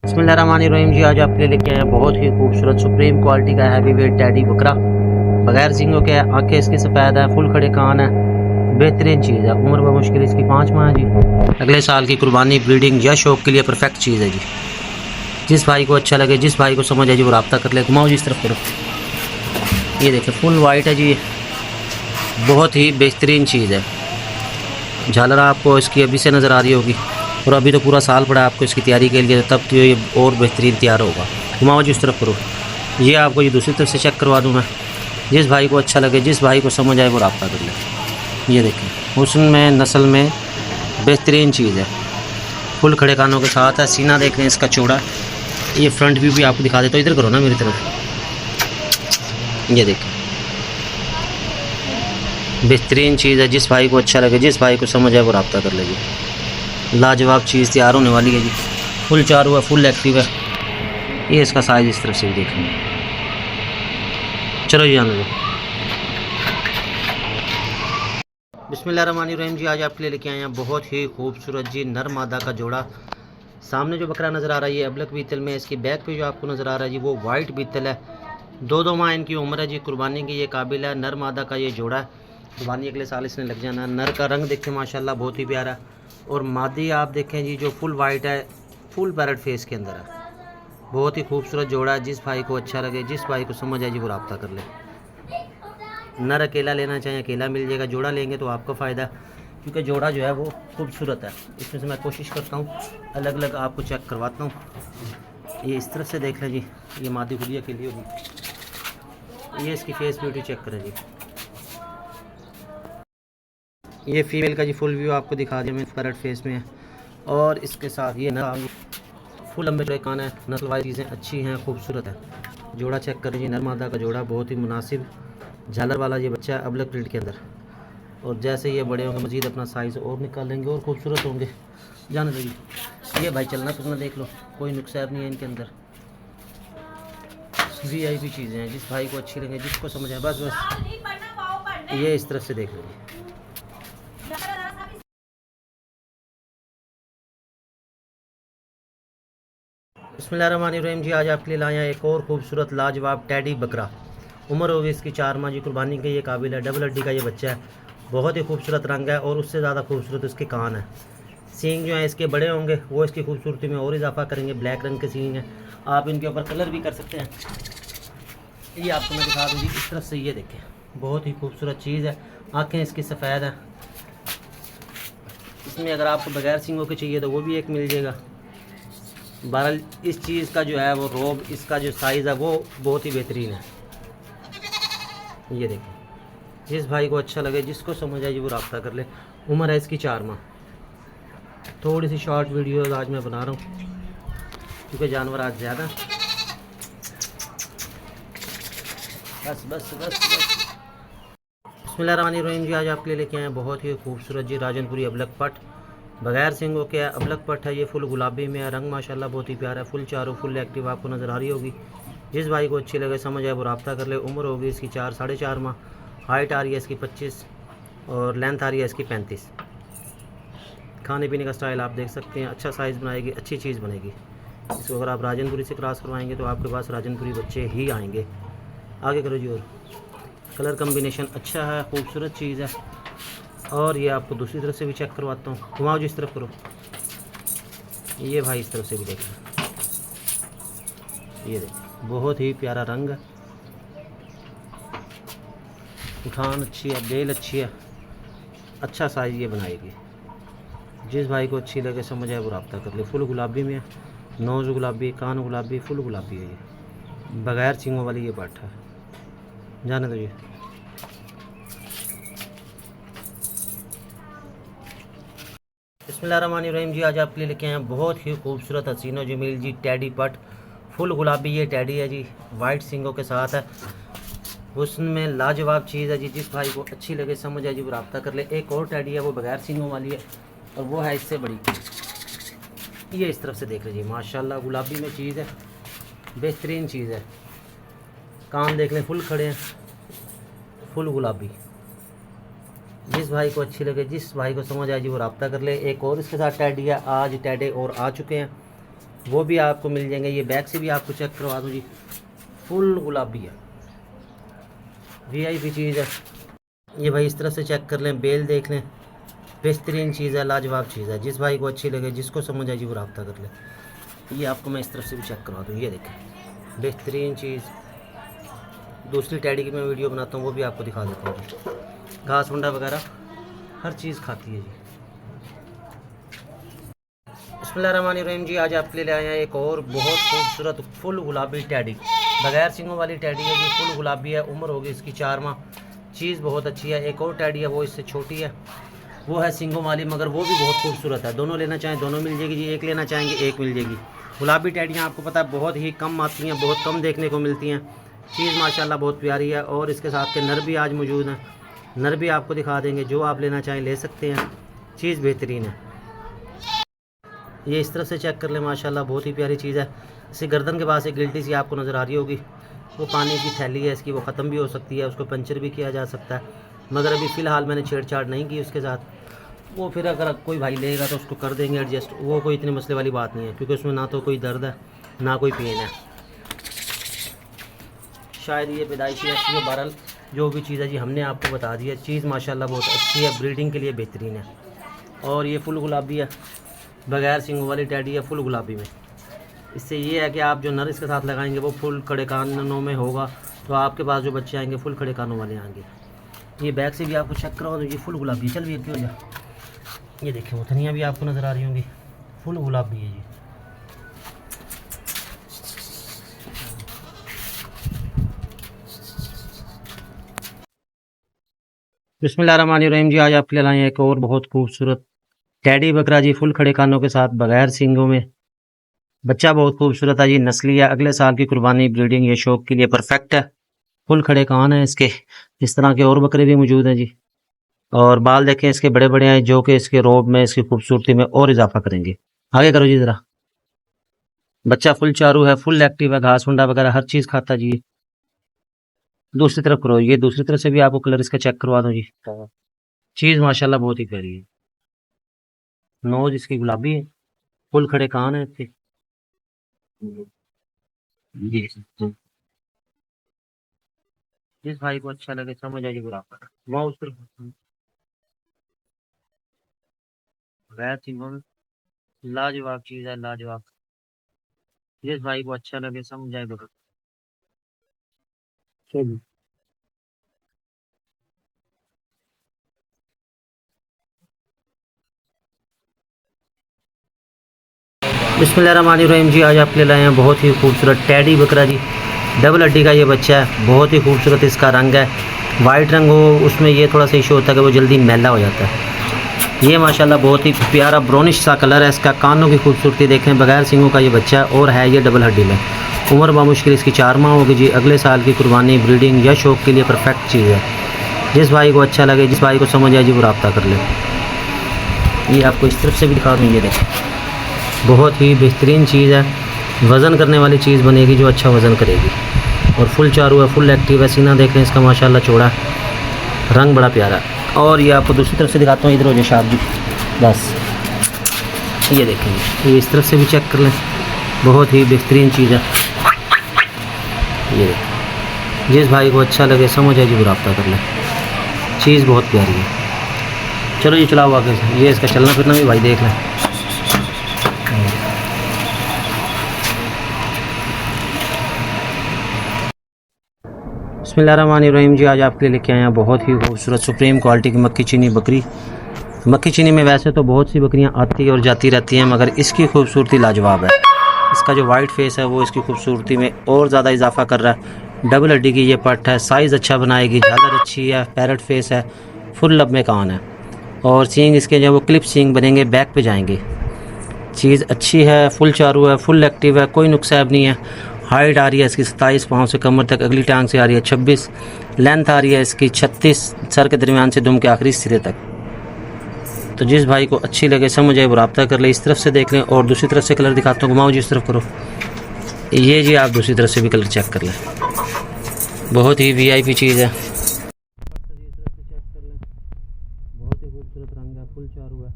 बिस्मिल्लाहिर्रहमानिर्रहीम जी, आज आपके लिए लेके आए हैं बहुत ही खूबसूरत सुप्रीम क्वालिटी का हैवी वेट टैडी बकरा। बगैर सींगों के, आंखें इसकी सफ़ेद है, फुल खड़े कान है, बेहतरीन चीज़ है। उम्र बमुश्किल इसकी 5 माह है जी। अगले साल की कुर्बानी, ब्रीडिंग या शौक के लिए परफेक्ट चीज़ है जी। जिस भाई को अच्छा लगे, जिस भाई को समझ है जी, वो रब्ता कर ले। घुमाओ जी इस तरफ करो। ये देखें, फुल वाइट है जी, बहुत ही बेहतरीन चीज़ है। झालर आपको इसकी अभी से नज़र आ रही होगी, और अभी तो पूरा साल पड़ा है आपको इसकी तैयारी के लिए, तब तो ये और बेहतरीन तैयार होगा। घुमाओ जी उस तरफ करो। ये आपको ये दूसरी तरफ से चेक करवा दूँ मैं। जिस भाई को अच्छा लगे, जिस भाई को समझ आए, वो रब्ता कर ले। ये देखें, हुस्न में, नस्ल में बेहतरीन चीज़ है। फुल खड़े कानों के साथ है। सीना देख लें इसका चौड़ा। ये फ्रंट व्यू भी आपको दिखा देता हूँ, इधर करो ना मेरी तरफ। ये देखें, बेहतरीन चीज़ है। जिस भाई को अच्छा लगे, जिस भाई को समझ आए, वो रब्ता कर लेगी। लाजवाब चीज़ तैयार होने वाली है जी। फुल चारू है, फुल एक्टिव है। ये इसका साइज़ इस तरफ से भी देख लें। चलो जी आने दो। बिस्मिल्लाहिर्रहमानिर्रहीम जी, आज आपके लिए लेके आए हैं बहुत ही खूबसूरत जी नर मादा का जोड़ा। सामने जो बकरा नज़र आ रहा है ये अबलक बीतल में। इसकी बैक पे जो आपको नज़र आ रहा है जी, वो वाइट बीतल है। 2 माह इनकी उम्र है जी। कुर्बानी की ये काबिल है। नर मादा का ये जोड़ा है। कुर्बानी अगले साल इसने लग जाना। नर का रंग देखें माशाल्लाह, बहुत ही प्यारा। और मादी आप देखें जी, जो फुल वाइट है, फुल पैरेट फेस के अंदर है। बहुत ही खूबसूरत जोड़ा है। जिस भाई को अच्छा लगे, जिस भाई को समझ आए जी, वो रब्ता कर ले। नर अकेला लेना चाहें अकेला मिल जाएगा, जोड़ा लेंगे तो आपका फ़ायदा, क्योंकि जोड़ा जो है वो खूबसूरत है। इसमें से मैं कोशिश करता हूँ अलग अलग आपको चेक करवाता हूँ। ये इस तरफ से देख लें जी, ये मादी खुदिया के लिए होगी। ये इसकी फेस ब्यूटी चेक करें जी। ये फीमेल का जी फुल व्यू आपको दिखा दिया मैं, पैरेट फेस में है। और इसके साथ ये नर फुल लंबे चौड़े कान है। नस्ल वाली चीज़ें अच्छी हैं, खूबसूरत है। जोड़ा चेक करें जी, नर मादा का जोड़ा, बहुत ही मुनासिब झालर वाला ये बच्चा है अबलक प्रिंट के अंदर। और जैसे ये बड़े होंगे मज़ीद अपना साइज़ और निकाल लेंगे और खूबसूरत होंगे। जाने दीजिए। ये भाई चलना फिरना देख लो, कोई नुकसान नहीं है इनके अंदर। वीआईपी चीज़ें हैं। जिस भाई को अच्छी लगे, जिसको समझ आए, बस बस ये इस तरफ से देख लीजिए। बिस्मिल्लाहिर्रहमानिर्रहीम जी, आज आपके लिए लाया एक और खूबसूरत लाजवाब टैडी बकरा। उम्र होगी इसकी 4 माह जी। कुर्बानी के ये काबिल है। डबल हड्डी का ये बच्चा है। बहुत ही खूबसूरत रंग है, और उससे ज़्यादा खूबसूरत उसके कान है। सींग जो है इसके बड़े होंगे, वो इसकी खूबसूरती में और इजाफा करेंगे। ब्लैक रंग के सींग हैं। आप इनके ऊपर कलर भी कर सकते हैं। ये आपको मैं दिखा दूँ जी इस तरफ से। ये देखें, बहुत ही खूबसूरत चीज़ है। आँखें इसकी सफ़ेद हैं। इसमें अगर आपको बगैर सींगों के चाहिए तो वो भी एक मिल जाएगा। बहरहाल इस चीज़ का जो है वो रोब, इसका जो साइज़ है वो बहुत ही बेहतरीन है। ये देखें, जिस भाई को अच्छा लगे, जिसको समझ आए वो रब्ता कर ले। उम्र है इसकी 4 माह। थोड़ी सी शॉर्ट वीडियो आज मैं बना रहा हूँ, क्योंकि जानवर आज ज़्यादा। बस बस बस बस। बिस्मिल्लाहिर्रहमानिर्रहीम जी, आज आपके लिए लेके आए हैं बहुत ही खूबसूरत जी राजनपुरी अबलक पट। बगैर सिंगों के अबलक पट है। ये फुल गुलाबी में है। रंग माशाल्लाह बहुत ही प्यारा है। फुल चारों फुल एक्टिव आपको नज़र आ रही होगी। जिस भाई को अच्छी लगे, समझ आए, वो रब्ता कर ले। उम्र होगी इसकी 4 साढ़े 4 माह। हाइट आ रही है इसकी 25, और लेंथ आ रही है इसकी 35। खाने पीने का स्टाइल आप देख सकते हैं। अच्छा साइज़ बनाएगी, अच्छी चीज़ बनेगी। इसको अगर आप राजनपुरी से क्रॉस करवाएंगे तो आपके पास राजनपुरी बच्चे ही आएंगे। आगे करो जी। और कलर कम्बिनेशन अच्छा है, खूबसूरत चीज़ है। और ये आपको दूसरी तरफ से भी चेक करवाता हूँ। घुमाओ जी इस तरफ करो। ये भाई इस तरफ से भी देखें। ये देखें, बहुत ही प्यारा रंग है। उठान अच्छी है, बेल अच्छी है। अच्छा साइज़ ये बनाएगी। जिस भाई को अच्छी लगे, समझ आए, वो रब्ता कर ले। फुल गुलाबी में है। नोज़ गुलाबी, कान गुलाबी, फुल गुलाबी है ये। बगैर सींगों वाली ये पट है। जाने दो ये। बिस्मिल्लाहिर्रहमानिर्रहीम जी, आज आपके लिए लेके आए हैं बहुत ही खूबसूरत हसीनो जमील जी टैडी पट। फुल गुलाबी ये टैडी है जी, वाइट सींगों के साथ है। हुस्न में लाजवाब चीज़ है जी। जिस भाई को अच्छी लगे, समझ आए जी, वो रब्ता कर ले। एक और टैडी है, वो बगैर सींगों वाली है, और वो है इससे बड़ी। ये इस तरफ से देख लीजिए, माशाल्लाह गुलाबी में चीज़ है, बेहतरीन चीज़ है। कान देख लें, फुल खड़े हैं, फुल गुलाबी। जिस भाई को अच्छी लगे, जिस भाई को समझ आए जी, वो रब्ता कर ले। एक और इसके साथ टैडी है। आज टैडे और आ चुके हैं। वो भी आपको मिल जाएंगे। ये बैक से भी आपको चेक करवा दूँ जी, फुल गुलाबी है, वीआईपी चीज़ है ये भाई। इस तरह से चेक कर लें, बेल देख लें, बेहतरीन चीज़ है, लाजवाब चीज़ है। जिस भाई को अच्छी लगे, जिसको समझ आए जी, वो रब्ता कर ले। ये आपको मैं इस तरफ से भी चेक करवा दूँ, ये देखें बेहतरीन चीज़। दूसरी टैडी की मैं वीडियो बनाता हूँ, वो भी आपको दिखा देता हूँ जी। घास मुंडा वगैरह हर चीज़ खाती है जी। बिस्मिल्लाहिर्रहमानिर्रहीम जी, आज आपके लिए ले आए हैं एक और बहुत खूबसूरत फुल गुलाबी टैडी। बगैर सिंगों वाली टैडी है जी, फुल गुलाबी है। उम्र होगी इसकी 4 माह। चीज़ बहुत अच्छी है। एक और टैडी है, वो इससे छोटी है, वो है सिंगों वाली, मगर वो भी बहुत खूबसूरत है। दोनों लेना चाहें दोनों मिल जाएगी जी, एक लेना चाहेंगे एक मिल जाएगी। गुलाबी टैडियाँ आपको पता है बहुत ही कम आती हैं, बहुत कम देखने को मिलती हैं। चीज़ माशाल्लाह बहुत प्यारी है। और इसके साथ के नर भी आज मौजूद हैं, नर भी आपको दिखा देंगे। जो आप लेना चाहें ले सकते हैं, चीज़ बेहतरीन है। ये इस तरफ से चेक कर ले, माशाल्लाह बहुत ही प्यारी चीज़ है। इसी गर्दन के पास एक गिल्टी सी आपको नज़र आ रही होगी, वो पानी की थैली है इसकी, वो ख़त्म भी हो सकती है, उसको पंचर भी किया जा सकता है। मगर अभी फ़िलहाल मैंने छेड़छाड़ नहीं की उसके साथ। वो फिर अगर कोई भाई लेगा तो उसको कर देंगे एडजस्ट, वो कोई इतने मसले वाली बात नहीं है, क्योंकि उसमें ना तो कोई दर्द है ना कोई पेन है। शायद ये पैदाइशी ऐसी है। बहरहाल जो भी चीज़ है जी, हमने आपको बता दी है। चीज़ माशाल्लाह बहुत अच्छी है, ब्रीडिंग के लिए बेहतरीन है। और ये फुल गुलाबी है, बगैर सिंगों वाली टैडी है, फुल गुलाबी में। इससे ये है कि आप जो नर इसके साथ लगाएंगे वो फुल खड़े कानों में होगा, तो आपके पास जो बच्चे आएंगे फुल खड़े कानों वाले आएंगे। ये बैक से भी आपको चेक कराओ तो ये फुल गुलाबी। चल भी क्यों जा, ये देखिए वो धनिया भी आपको नज़र आ रही होंगी, फुल गुलाबी है ये। बिस्मिल्लाहिर्रहमानिर्रहीम जी, आज आपके लिए लाए हैं एक और बहुत खूबसूरत टैडी बकरा जी, फुल खड़े कानों के साथ, बगैर सींगों में। बच्चा बहुत खूबसूरत है जी, नस्ली है, अगले साल की कुर्बानी ब्रीडिंग ये शौक के लिए परफेक्ट है। फुल खड़े कान है इसके। इस तरह के और बकरे भी मौजूद हैं जी। और बाल देखें इसके बड़े बड़े हैं, जो कि इसके रोब में, इसकी खूबसूरती में और इजाफा करेंगे। आगे करो जी ज़रा। बच्चा फुल चारू है, फुल एक्टिव है, घास फुंडा वगैरह हर चीज़ खाता जी। दूसरी तरफ करो, ये दूसरी तरफ से भी आपको कलर इसका चेक करवा दो जी। चीज़ माशाल्लाह बहुत ही प्यारी है। नोज इसकी गुलाबी है, फुल खड़े कान है इसके। जी। जिस भाई को अच्छा लगे समझ आइए बुरा माउस पर गैर सिंगों में लाजवाब चीज़ है, लाजवाब। जिस भाई को अच्छा लगे समझ आए बुरा। चलिए। बिस्मिल्लाहिर्रहमानिर्रहीम जी, आज आपके लिए लाए हैं बहुत ही खूबसूरत टैडी बकरा जी। डबल हड्डी का ये बच्चा है, बहुत ही खूबसूरत इसका रंग है। वाइट रंग हो उसमें ये थोड़ा सा इशू होता है कि वो जल्दी मैला हो जाता है। ये माशाल्लाह बहुत ही प्यारा ब्राउनिश सा कलर है इसका। कानों की खूबसूरती देखें, बगैर सिंगों का ये बच्चा है और है ये डबल हड्डी में। उम्र बामुश्किल इसकी 4 माह होगी जी। अगले साल की कुर्बानी ब्रीडिंग या शौक के लिए परफेक्ट चीज़ है। जिस भाई को अच्छा लगे, जिस भाई को समझ आए जी, वो रब्ता कर ले। ये आपको इस तरफ से भी दिखा दूँ, ये देखें बहुत ही बेहतरीन चीज़ है। वज़न करने वाली चीज़ बनेगी जो अच्छा वज़न करेगी। और फुल चारू है, फुल एक्टिव है। सीना देख लें इसका माशाल्लाह चौड़ा, रंग बड़ा प्यारा है। और ये आपको दूसरी तरफ से दिखाता हूँ, इधर हो जाए शाद जी, बस ये देखेंगे। ये इस तरफ से भी चेक कर लें, बहुत ही बेहतरीन चीज़ है। ये देखें, जिस भाई को अच्छा लगे समझ आए जी, वो रब्ता कर लें। चीज़ बहुत प्यारी है। चलो ये चलाओ आगे से। ये इसका चलना फिरना भी भाई देख लें। बिस्मिल्लाहिर्रहमानिर्रहीम जी, आज आपके लिए लेके आए हैं बहुत ही खूबसूरत सुप्रीम क्वालिटी की मक्खी चीनी बकरी। मक्खी चीनी में वैसे तो बहुत सी बकरियां आती और जाती रहती हैं, मगर इसकी खूबसूरती लाजवाब है। इसका जो वाइट फेस है वो इसकी खूबसूरती में और ज़्यादा इजाफा कर रहा है। डबल हड्डी की ये पट्ट है, साइज़ अच्छा बनाएगी, झालर अच्छी है, पैरट फेस है, फुल लब में कान है। और सींग इसके जो वो क्लिप सींग बनेंगे, बैक पे जाएंगे। चीज़ अच्छी है, फुल चारू है, फुल एक्टिव है, कोई नुकसान नहीं है। हाइट आ रही है इसकी 27 पाँव से कमर तक, अगली टांग से आ रही है 26, लेंथ आ रही है इसकी 36, सर के दरमियान से दुम के आखिरी सिरे तक। तो जिस भाई को अच्छी लगे समझ आए वो रब्ता कर ले। इस तरफ से देख लें और दूसरी तरफ से कलर दिखाता हूँ, घुमाओ जी इस तरफ करो। ये जी आप दूसरी तरफ से भी कलर चेक कर लें, बहुत ही वीआईपी चीज़ है। बहुत ही खूबसूरत रंग है, फुल चारू है,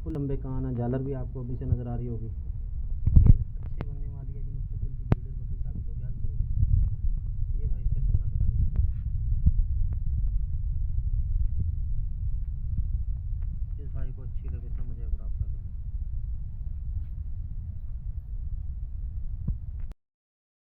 फुल लंबे कान है, झालर भी आपको अभी से नज़र आ रही होगी। भाई को अच्छी लगे तो मुझे प्राप्त